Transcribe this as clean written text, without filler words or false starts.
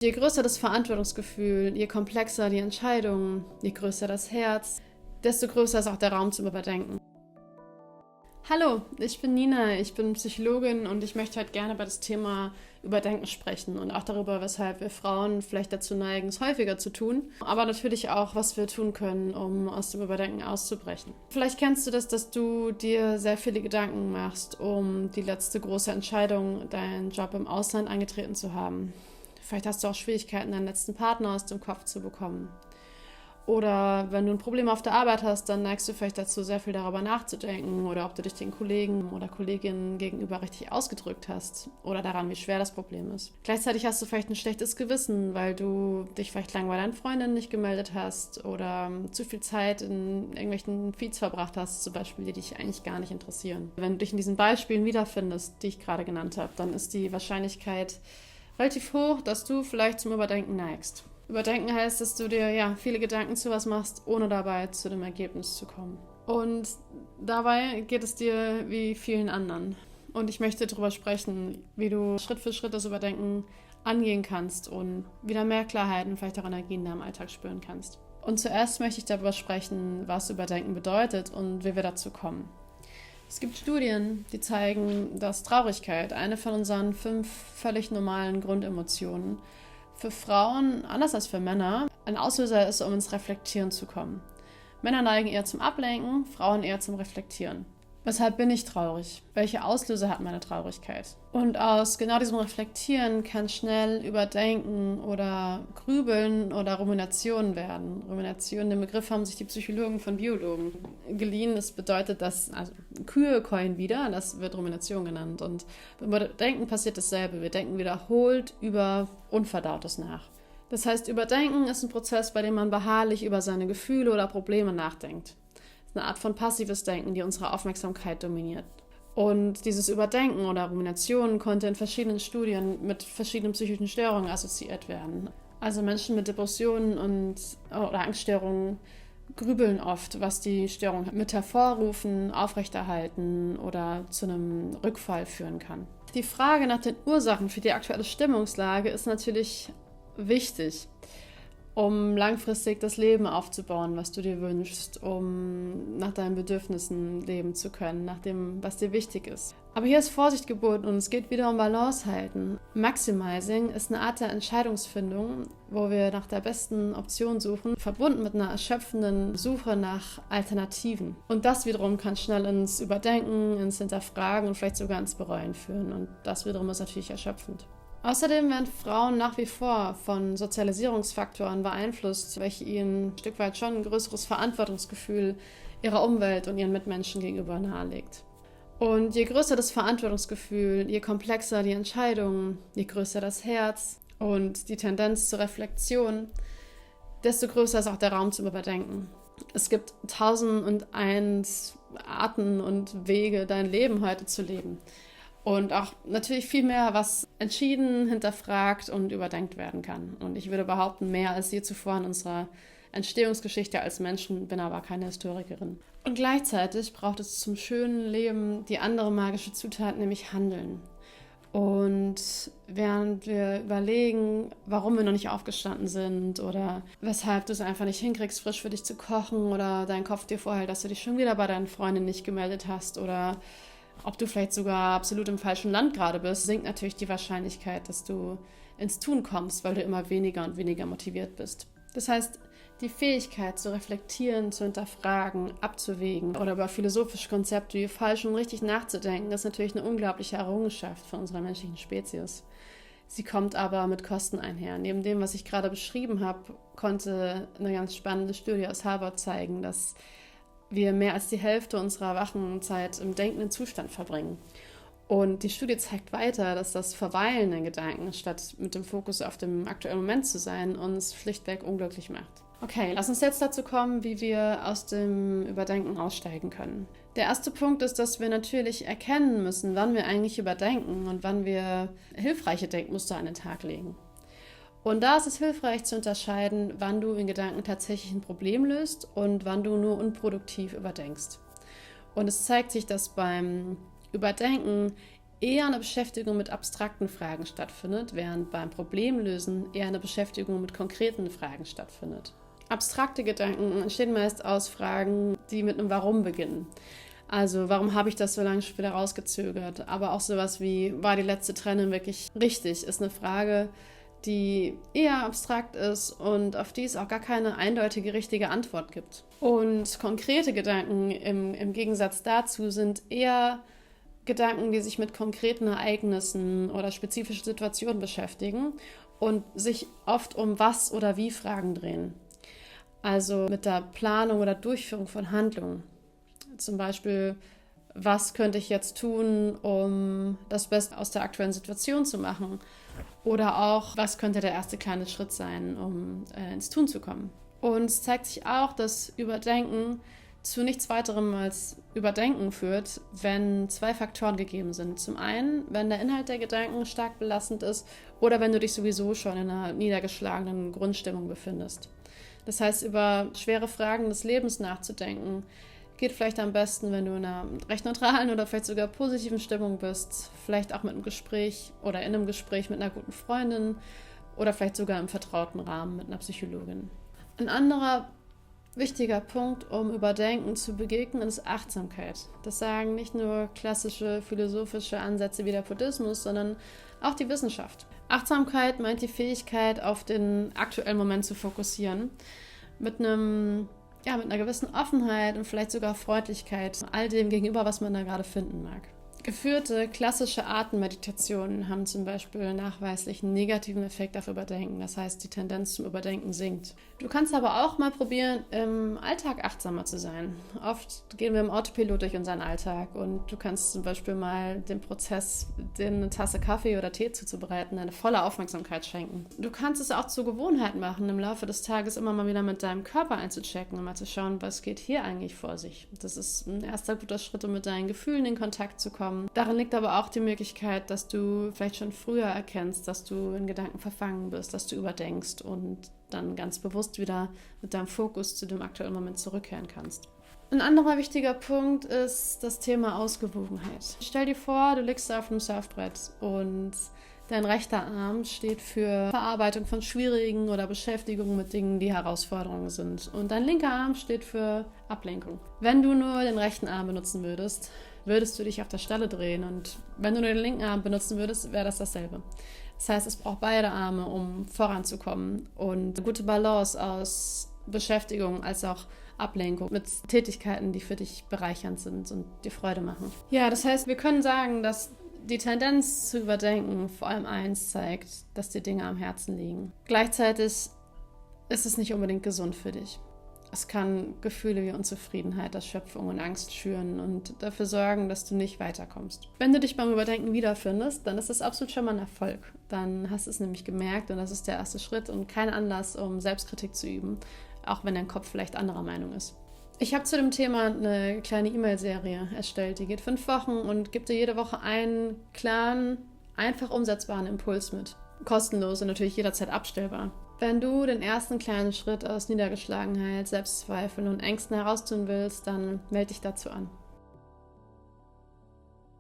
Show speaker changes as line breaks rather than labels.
Je größer das Verantwortungsgefühl, je komplexer die Entscheidungen, je größer das Herz, desto größer ist auch der Raum zum Überdenken. Hallo, ich bin Nina, ich bin Psychologin und ich möchte heute gerne über das Thema Überdenken sprechen und auch darüber, weshalb wir Frauen vielleicht dazu neigen, es häufiger zu tun, aber natürlich auch, was wir tun können, um aus dem Überdenken auszubrechen. Vielleicht kennst du das, dass du dir sehr viele Gedanken machst, um die letzte große Entscheidung, deinen Job im Ausland angetreten zu haben. Vielleicht hast du auch Schwierigkeiten, deinen letzten Partner aus dem Kopf zu bekommen. Oder wenn du ein Problem auf der Arbeit hast, dann neigst du vielleicht dazu, sehr viel darüber nachzudenken oder ob du dich den Kollegen oder Kolleginnen gegenüber richtig ausgedrückt hast oder daran, wie schwer das Problem ist. Gleichzeitig hast du vielleicht ein schlechtes Gewissen, weil du dich vielleicht lange bei deinen Freundinnen nicht gemeldet hast oder zu viel Zeit in irgendwelchen Feeds verbracht hast, zum Beispiel, die dich eigentlich gar nicht interessieren. Wenn du dich in diesen Beispielen wiederfindest, die ich gerade genannt habe, dann ist die Wahrscheinlichkeit relativ hoch, dass du vielleicht zum Überdenken neigst. Überdenken heißt, dass du dir viele Gedanken zu was machst, ohne dabei zu dem Ergebnis zu kommen. Und dabei geht es dir wie vielen anderen. Und ich möchte darüber sprechen, wie du Schritt für Schritt das Überdenken angehen kannst und wieder mehr Klarheit und vielleicht auch Energie in deinem Alltag spüren kannst. Und zuerst möchte ich darüber sprechen, was Überdenken bedeutet und wie wir dazu kommen. Es gibt Studien, die zeigen, dass Traurigkeit, eine von unseren 5 völlig normalen Grundemotionen, für Frauen, anders als für Männer, ein Auslöser ist, um ins Reflektieren zu kommen. Männer neigen eher zum Ablenken, Frauen eher zum Reflektieren. Weshalb bin ich traurig? Welche Auslöser hat meine Traurigkeit? Und aus genau diesem Reflektieren kann schnell Überdenken oder Grübeln oder Rumination werden. Rumination, den Begriff haben sich die Psychologen von Biologen geliehen. Das bedeutet, dass Kühe keulen wieder, das wird Rumination genannt. Und beim Überdenken passiert dasselbe. Wir denken wiederholt über Unverdautes nach. Das heißt, Überdenken ist ein Prozess, bei dem man beharrlich über seine Gefühle oder Probleme nachdenkt. Eine Art von passives Denken, die unsere Aufmerksamkeit dominiert. Und dieses Überdenken oder Rumination konnte in verschiedenen Studien mit verschiedenen psychischen Störungen assoziiert werden. Also Menschen mit Depressionen oder Angststörungen grübeln oft, was die Störung mit hervorrufen, aufrechterhalten oder zu einem Rückfall führen kann. Die Frage nach den Ursachen für die aktuelle Stimmungslage ist natürlich wichtig, um langfristig das Leben aufzubauen, was du dir wünschst, um nach deinen Bedürfnissen leben zu können, nach dem, was dir wichtig ist. Aber hier ist Vorsicht geboten und es geht wieder um Balance halten. Maximizing ist eine Art der Entscheidungsfindung, wo wir nach der besten Option suchen, verbunden mit einer erschöpfenden Suche nach Alternativen. Und das wiederum kann schnell ins Überdenken, ins Hinterfragen und vielleicht sogar ins Bereuen führen. Und das wiederum ist natürlich erschöpfend. Außerdem werden Frauen nach wie vor von Sozialisierungsfaktoren beeinflusst, welche ihnen ein Stück weit schon ein größeres Verantwortungsgefühl ihrer Umwelt und ihren Mitmenschen gegenüber nahelegt. Und je größer das Verantwortungsgefühl, je komplexer die Entscheidungen, je größer das Herz und die Tendenz zur Reflexion, desto größer ist auch der Raum zum Überdenken. Es gibt 1001 Arten und Wege, dein Leben heute zu leben. Und auch natürlich viel mehr, was entschieden, hinterfragt und überdenkt werden kann. Und ich würde behaupten, mehr als je zuvor in unserer Entstehungsgeschichte als Menschen, bin aber keine Historikerin. Und gleichzeitig braucht es zum schönen Leben die andere magische Zutat, nämlich Handeln. Und während wir überlegen, warum wir noch nicht aufgestanden sind oder weshalb du es einfach nicht hinkriegst, frisch für dich zu kochen oder dein Kopf dir vorhält, dass du dich schon wieder bei deinen Freundinnen nicht gemeldet hast oder ob du vielleicht sogar absolut im falschen Land gerade bist, sinkt natürlich die Wahrscheinlichkeit, dass du ins Tun kommst, weil du immer weniger und weniger motiviert bist. Das heißt, die Fähigkeit zu reflektieren, zu hinterfragen, abzuwägen oder über philosophische Konzepte wie falsch und richtig nachzudenken, ist natürlich eine unglaubliche Errungenschaft von unserer menschlichen Spezies. Sie kommt aber mit Kosten einher. Neben dem, was ich gerade beschrieben habe, konnte eine ganz spannende Studie aus Harvard zeigen, dass wir mehr als die Hälfte unserer wachen Zeit im denkenden Zustand verbringen. Und die Studie zeigt weiter, dass das Verweilen in Gedanken, statt mit dem Fokus auf dem aktuellen Moment zu sein, uns schlichtweg unglücklich macht. Okay, lass uns jetzt dazu kommen, wie wir aus dem Überdenken aussteigen können. Der erste Punkt ist, dass wir natürlich erkennen müssen, wann wir eigentlich überdenken und wann wir hilfreiche Denkmuster an den Tag legen. Und da ist es hilfreich zu unterscheiden, wann du in Gedanken tatsächlich ein Problem löst und wann du nur unproduktiv überdenkst. Und es zeigt sich, dass beim Überdenken eher eine Beschäftigung mit abstrakten Fragen stattfindet, während beim Problemlösen eher eine Beschäftigung mit konkreten Fragen stattfindet. Abstrakte Gedanken entstehen meist aus Fragen, die mit einem Warum beginnen. Also, warum habe ich das so lange schon wieder rausgezögert? Aber auch sowas wie, war die letzte Trennung wirklich richtig? Ist eine Frage, die eher abstrakt ist und auf die es auch gar keine eindeutige richtige Antwort gibt. Und konkrete Gedanken im Gegensatz dazu sind eher Gedanken, die sich mit konkreten Ereignissen oder spezifischen Situationen beschäftigen und sich oft um Was- oder Wie-Fragen drehen. Also mit der Planung oder Durchführung von Handlungen. Zum Beispiel, was könnte ich jetzt tun, um das Beste aus der aktuellen Situation zu machen? Oder auch, was könnte der erste kleine Schritt sein, um ins Tun zu kommen? Und es zeigt sich auch, dass Überdenken zu nichts weiterem als Überdenken führt, wenn zwei Faktoren gegeben sind. Zum einen, wenn der Inhalt der Gedanken stark belastend ist oder wenn du dich sowieso schon in einer niedergeschlagenen Grundstimmung befindest. Das heißt, über schwere Fragen des Lebens nachzudenken, geht vielleicht am besten, wenn du in einer recht neutralen oder vielleicht sogar positiven Stimmung bist. Vielleicht auch mit einem Gespräch oder in einem Gespräch mit einer guten Freundin oder vielleicht sogar im vertrauten Rahmen mit einer Psychologin. Ein anderer wichtiger Punkt, um Überdenken zu begegnen, ist Achtsamkeit. Das sagen nicht nur klassische philosophische Ansätze wie der Buddhismus, sondern auch die Wissenschaft. Achtsamkeit meint die Fähigkeit, auf den aktuellen Moment zu fokussieren, mit einer gewissen Offenheit und vielleicht sogar Freundlichkeit all dem gegenüber, was man da gerade finden mag. Geführte klassische Atemmeditationen haben zum Beispiel nachweislich einen negativen Effekt auf Überdenken. Das heißt, die Tendenz zum Überdenken sinkt. Du kannst aber auch mal probieren, im Alltag achtsamer zu sein. Oft gehen wir im Autopilot durch unseren Alltag und du kannst zum Beispiel mal dem Prozess, dir eine Tasse Kaffee oder Tee zuzubereiten, eine volle Aufmerksamkeit schenken. Du kannst es auch zur Gewohnheit machen, im Laufe des Tages immer mal wieder mit deinem Körper einzuchecken und mal zu schauen, was geht hier eigentlich vor sich. Das ist ein erster guter Schritt, um mit deinen Gefühlen in Kontakt zu kommen. Darin liegt aber auch die Möglichkeit, dass du vielleicht schon früher erkennst, dass du in Gedanken verfangen bist, dass du überdenkst und dann ganz bewusst wieder mit deinem Fokus zu dem aktuellen Moment zurückkehren kannst. Ein anderer wichtiger Punkt ist das Thema Ausgewogenheit. Stell dir vor, du liegst auf einem Surfbrett und dein rechter Arm steht für Verarbeitung von schwierigen oder Beschäftigung mit Dingen, die Herausforderungen sind. Und dein linker Arm steht für Ablenkung. Wenn du nur den rechten Arm benutzen würdest du dich auf der Stelle drehen. Und wenn du nur den linken Arm benutzen würdest, wäre das dasselbe. Das heißt, es braucht beide Arme, um voranzukommen. Und eine gute Balance aus Beschäftigung als auch Ablenkung mit Tätigkeiten, die für dich bereichernd sind und dir Freude machen. Ja, das heißt, wir können sagen, dass die Tendenz zu überdenken vor allem eins zeigt, dass dir Dinge am Herzen liegen. Gleichzeitig ist es nicht unbedingt gesund für dich. Es kann Gefühle wie Unzufriedenheit, Erschöpfung und Angst schüren und dafür sorgen, dass du nicht weiterkommst. Wenn du dich beim Überdenken wiederfindest, dann ist das absolut schon mal ein Erfolg. Dann hast du es nämlich gemerkt und das ist der erste Schritt und kein Anlass, um Selbstkritik zu üben, auch wenn dein Kopf vielleicht anderer Meinung ist. Ich habe zu dem Thema eine kleine E-Mail-Serie erstellt, die geht 5 Wochen und gibt dir jede Woche einen klaren, einfach umsetzbaren Impuls mit. Kostenlos und natürlich jederzeit abstellbar. Wenn du den ersten kleinen Schritt aus Niedergeschlagenheit, Selbstzweifeln und Ängsten heraustun willst, dann melde dich dazu an.